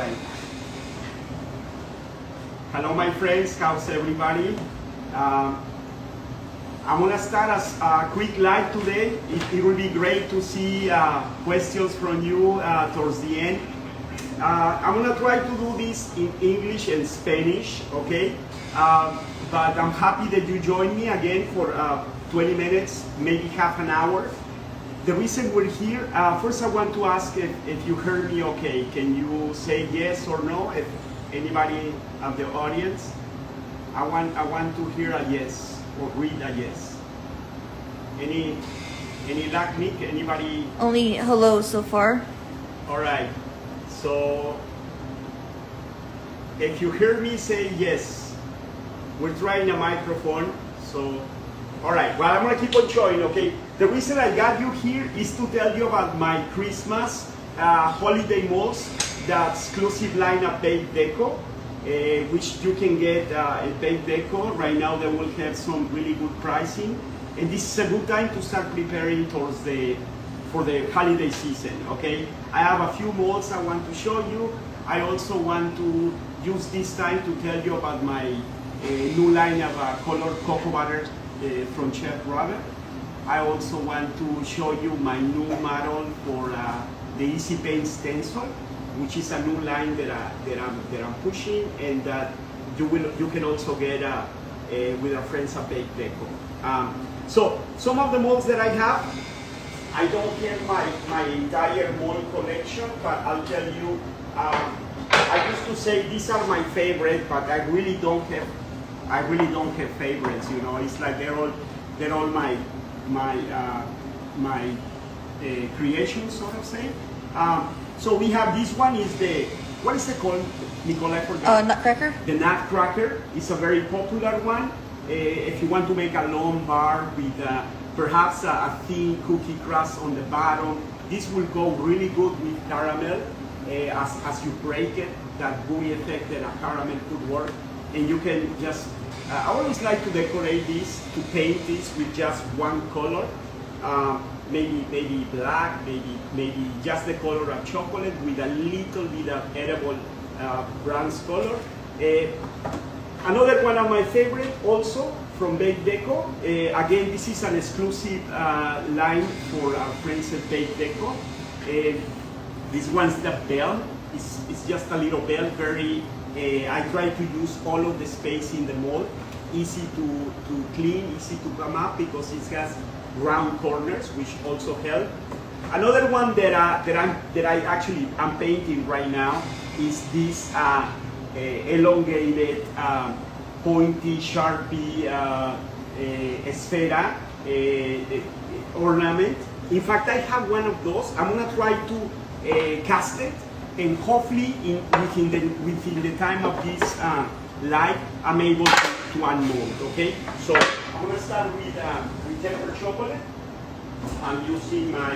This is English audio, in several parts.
right. Hello, my friends. How's everybody? I'm gonna start a quick live today. It will be great to see questions from you towards the end. I'm gonna try to do this in English and Spanish, okay? But I'm happy that you joined me again for 20 minutes, maybe half an hour. The reason we're here, first I want to ask if you heard me okay. Can you say yes or no? If anybody of the audience, I want to hear a yes or read a yes. Any luck, Nick? Anybody? Only hello so far. All right. So if you hear me say yes, we're trying a microphone. So all right. Well, I'm gonna keep on showing. Okay. The reason I got you here is to tell you about my Christmas holiday malls, the exclusive line of baked deco, which you can get at baked deco. Right now they will have some really good pricing, and this is a good time to start preparing towards for the holiday season. Okay, I have a few malls I want to show you. I also want to use this time to tell you about my new line of colored cocoa butter from Chef Robert. I also want to show you my new model for the EasyPaint stencil, which is a new line that I'm pushing, and that you can also get with our friends at Baked Deco. So some of the molds that I have, I don't have my entire mold collection, but I'll tell you. I used to say these are my favorite, but I really don't have favorites. You know, it's like they're all my creations, sort of say. So we have this one is what is it called, Nicole? I forgot. Nutcracker? The Nutcracker is a very popular one. If you want to make a long bar with perhaps a thin cookie crust on the bottom, this will go really good with caramel. As you break it, that gooey effect that a caramel could work. And you can just, I always like to decorate this, to paint this with just one color. Maybe black, maybe just the color of chocolate with a little bit of edible bronze color. Another one of my favorite also from Baked Deco. Again, this is an exclusive line for our friends at Baked Deco. This one's the bell. It's just a little bell. Very. I try to use all of the space in the mold. Easy to clean, easy to come up because it has round corners, which also help. Another one that I'm painting right now is this elongated, pointy, sharpie esfera ornament. In fact, I have one of those. I'm gonna try to cast it, and hopefully within the time of this live, I'm able to unmold. Okay, so I'm gonna start with tempered chocolate. I'm using my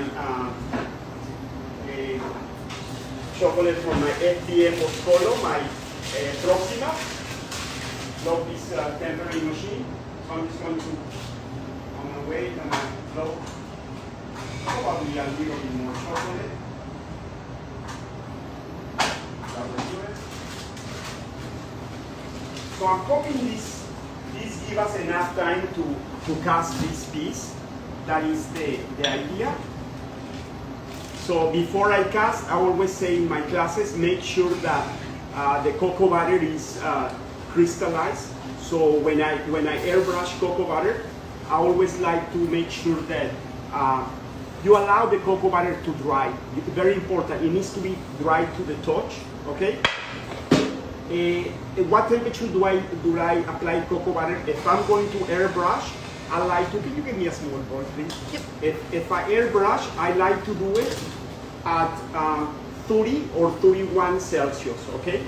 chocolate from my FDM Boscolo, my Proxima. Love this tempering machine. So I'm just going to, I'm gonna wait and flow probably a little bit more chocolate. So I'm hoping this gives us enough time to cast this piece. That is the idea. So before I cast, I always say in my classes, make sure that the cocoa butter is crystallized. So when I airbrush cocoa butter, I always like to make sure that you allow the cocoa butter to dry. Very important. It needs to be dry to the touch. Okay. What temperature do I apply cocoa butter? If I'm going to airbrush, I like to. Can you give me a small bowl, please? Yep. If I airbrush, I like to do it at 30 or 31 Celsius. Okay.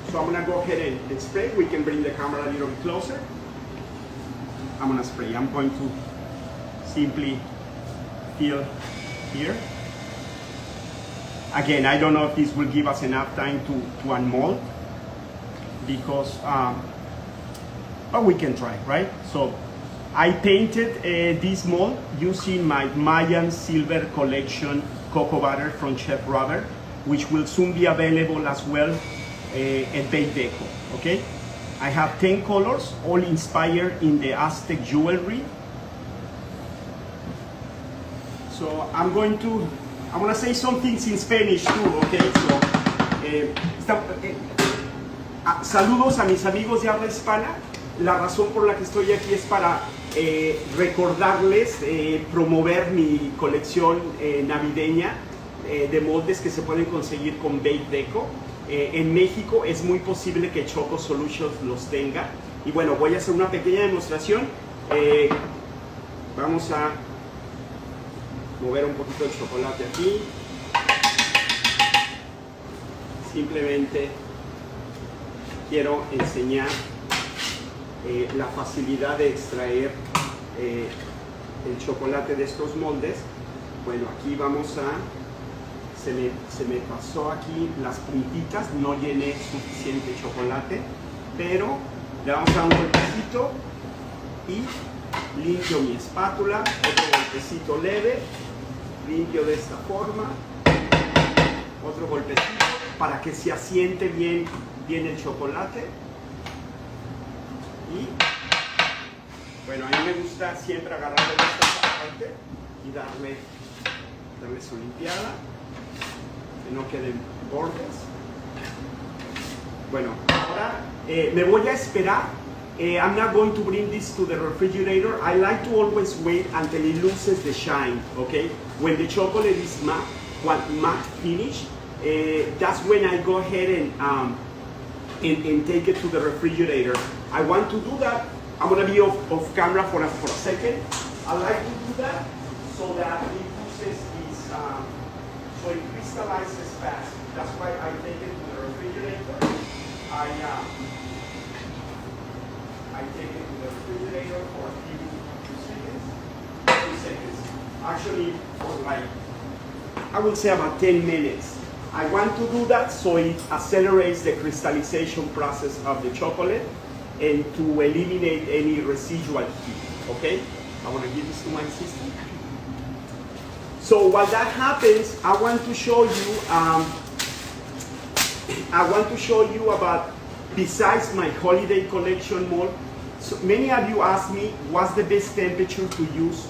So I'm gonna go ahead and spray. We can bring the camera a little bit closer. I'm gonna spray. I'm going to simply fill here. Again, I don't know if this will give us enough time to unmold, because but we can try, right? So I painted this mold using my Mayan Silver Collection cocoa butter from Chef Robert, which will soon be available as well at Bake Deco, okay? I have 10 colors, all inspired in the Aztec jewelry. So I'm gonna say some things in Spanish too, okay? So, saludos a mis amigos de habla hispana. La razón por la que estoy aquí es para recordarles, promover mi colección navideña de moldes que se pueden conseguir con Bake Deco. En México es muy posible que Choco Solutions los tenga. Y bueno, voy a hacer una pequeña demostración. Vamos a mover un poquito el chocolate aquí. Simplemente quiero enseñar la facilidad de extraer el chocolate de estos moldes. Bueno, aquí vamos a... Se me pasó aquí las puntitas, no llené suficiente chocolate, pero le vamos a dar un golpecito y limpio mi espátula, otro golpecito leve, limpio de esta forma, otro golpecito para que se asiente bien el chocolate. Y bueno, a mí me gusta siempre agarrarle esta parte y darle su limpiada, que no queden bordes. Bueno, ahora me voy a esperar. I'm not going to bring this to the refrigerator. I like to always wait until it loses the shine, okay? When the chocolate is matte finish, that's when I go ahead and take it to the refrigerator. I want to do that. I'm going to be off camera for a second. I like to do that so that it loses its, so it crystallizes fast. That's why I take it to the refrigerator. I take it to the refrigerator for a few seconds. Actually, for like, I would say about 10 minutes. I want to do that so it accelerates the crystallization process of the chocolate and to eliminate any residual heat, okay? I want to give this to my assistant. So while that happens, I want to show you about, besides my holiday collection mold. So many of you ask me what's the best temperature to use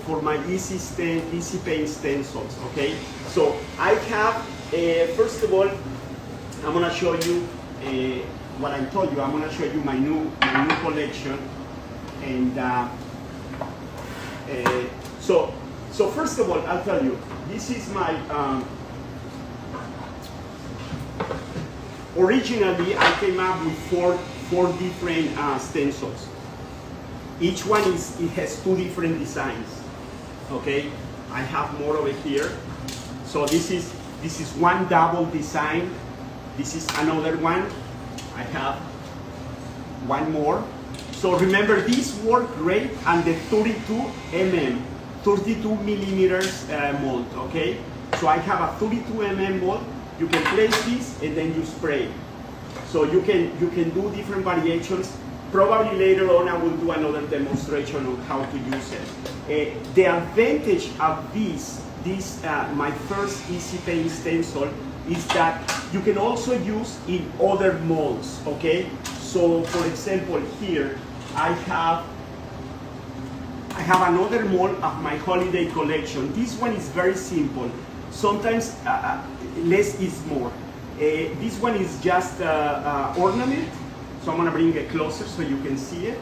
for my EasyPaint stencils, okay? So I have, first of all, I'm gonna show you what I told you. I'm gonna show you my new collection. And so first of all, I'll tell you, this is my, originally I came up with four different stencils. Each one it has two different designs, okay? I have more over here. So this is one double design. This is another one. I have one more. So remember, these work great on the 32 millimeters mold, okay? So I have a 32 mm mold. You can place this and then you spray. So you can do different variations. Probably later on I will do another demonstration on how to use it. The advantage of this my first EasyPaint stencil is that you can also use in other molds, okay? So for example, here I have another mold of my holiday collection. This one is very simple. Sometimes less is more. This one is just ornament. So I'm gonna bring it closer so you can see it.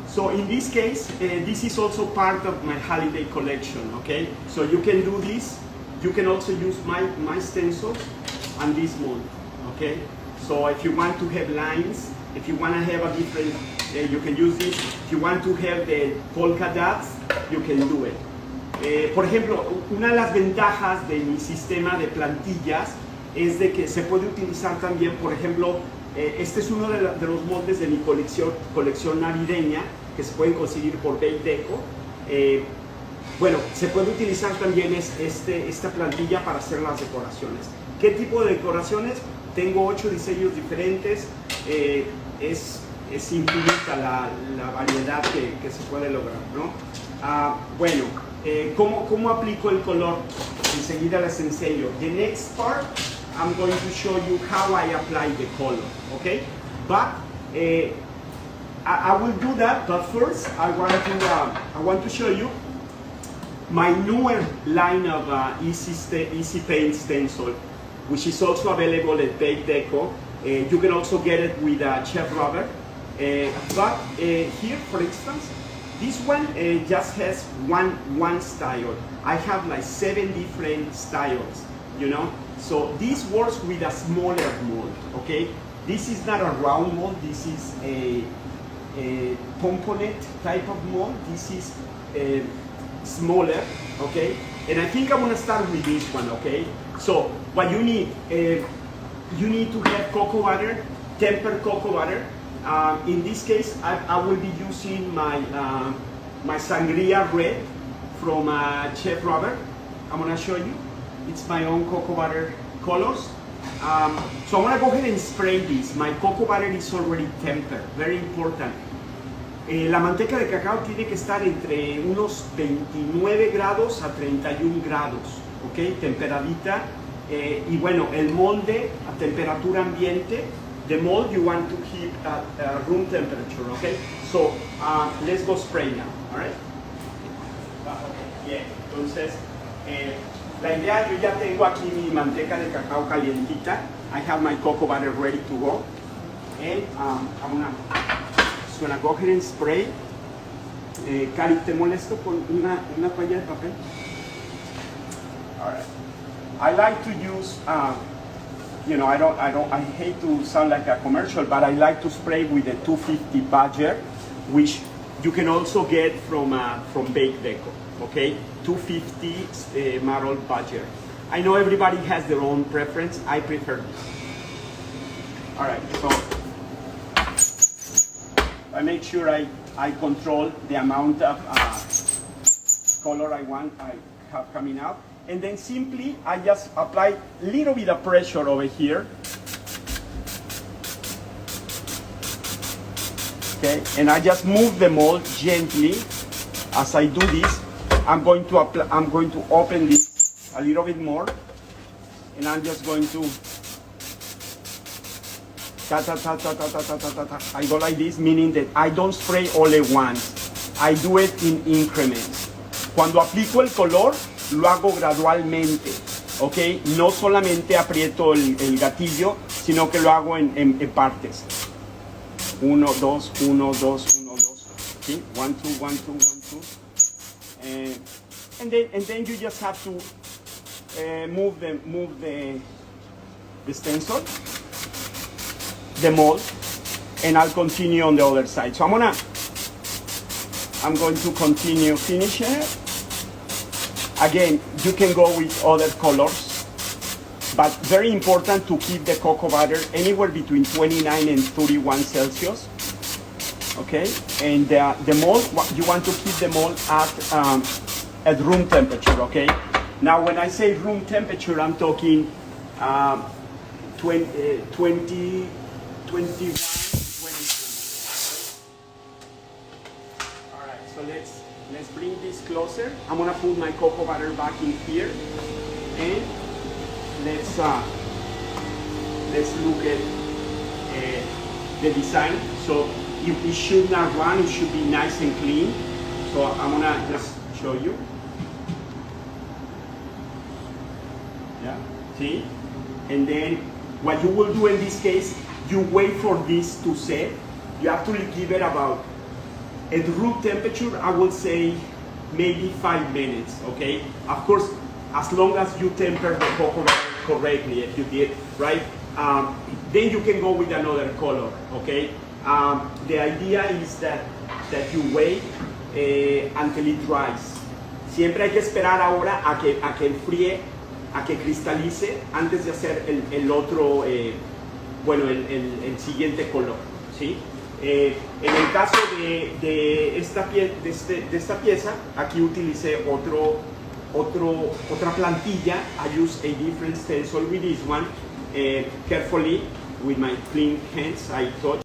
So in this case, this is also part of my holiday collection, okay? So you can do this. You can also use my stencils and this mold, okay? So if you want to have lines, if you want to have a different, you can use this. If you want to have the polka dots, you can do it. Por ejemplo, una de las ventajas de mi sistema de plantillas es de que se puede utilizar también, por ejemplo, este es uno de los moldes de mi colección navideña que se pueden conseguir por Bake Deco. Bueno, se puede utilizar también esta plantilla para hacer las decoraciones. ¿Qué tipo de decoraciones? Tengo 8 diseños diferentes. Es infinita la variedad que se puede lograr, ¿no? Bueno, ¿Cómo aplico el color? Enseguida les enseño. The next part, I'm going to show you how I apply the color, okay? But I will do that, but first I want to show you my newer line of EasyPaint stencil, which is also available at Bake Deco. You can also get it with chef rubber. But here, for instance, this one just has one style. I have like 7 different styles, you know. So this works with a smaller mold, okay? This is not a round mold. This is a pomponette type of mold. This is smaller, okay? And I think I'm gonna start with this one, okay? So what you need to have cocoa butter, tempered cocoa butter. In this case, I will be using my my sangria red from Chef Robert. I'm gonna show you. It's my own cocoa butter colors. So I'm gonna go ahead and spray this. My cocoa butter is already tempered. Very important. La manteca de cacao tiene que estar entre unos 29 grados a 31 grados, ¿ok? Temperadita. Y bueno, el molde a temperatura ambiente. The mold you want to keep at room temperature, okay? So let's go spray now, all right? Yeah. Entonces, la idea, yo ya tengo aquí mi manteca de cacao calientita. I have my cocoa butter ready to go. And I'm gonna go ahead and spray. Cari, ¿te molesto con una toalla de papel? All right. I like to use, you know, I hate to sound like a commercial, but I like to spray with the 250 Badger, which you can also get from Bake Deco, okay? 250 Marl Badger. I know everybody has their own preference. I prefer this. All right, so I make sure I control the amount of color I have coming out. And then simply, I just apply a little bit of pressure over here. Okay, and I just move the mold gently. As I do this, I'm going to open this a little bit more, and I'm just going to I go like this, meaning that I don't spray all at once. I do it in increments. Cuando aplico el color, lo hago gradualmente, ¿ok? No solamente aprieto el gatillo, sino que lo hago en partes. 1, 2, 1, 2, 1, 2. ¿Sí? 1, 2, 1, 2, 1, 2. And then you just have to move the stencil, the mold, and I'll continue on the other side. So I'm going to continue finishing it. Again, you can go with other colors, but very important to keep the cocoa butter anywhere between 29 and 31 Celsius. Okay, and the mold, you want to keep the mold at room temperature. Okay, now when I say room temperature, I'm talking 20, 21, 22. All right, so let's bring this closer. I'm gonna put my cocoa butter back in here, and let's look at the design. So it should not run. It should be nice and clean. So I'm gonna just show you. Yeah, see? And then what you will do in this case, you wait for this to set. You have to give it about, at room temperature, I would say maybe 5 minutes, okay? Of course, as long as you temper the cocoa butter correctly, if you did, right? Then you can go with another color, okay? The idea is that you wait until it dries. Siempre hay que esperar ahora a que enfríe, a que cristalice antes de hacer el otro, bueno, el siguiente color, ¿sí? En el caso de esta pieza, aquí utilicé otra plantilla. I use a different stencil with this one. Carefully, with my clean hands, I touch.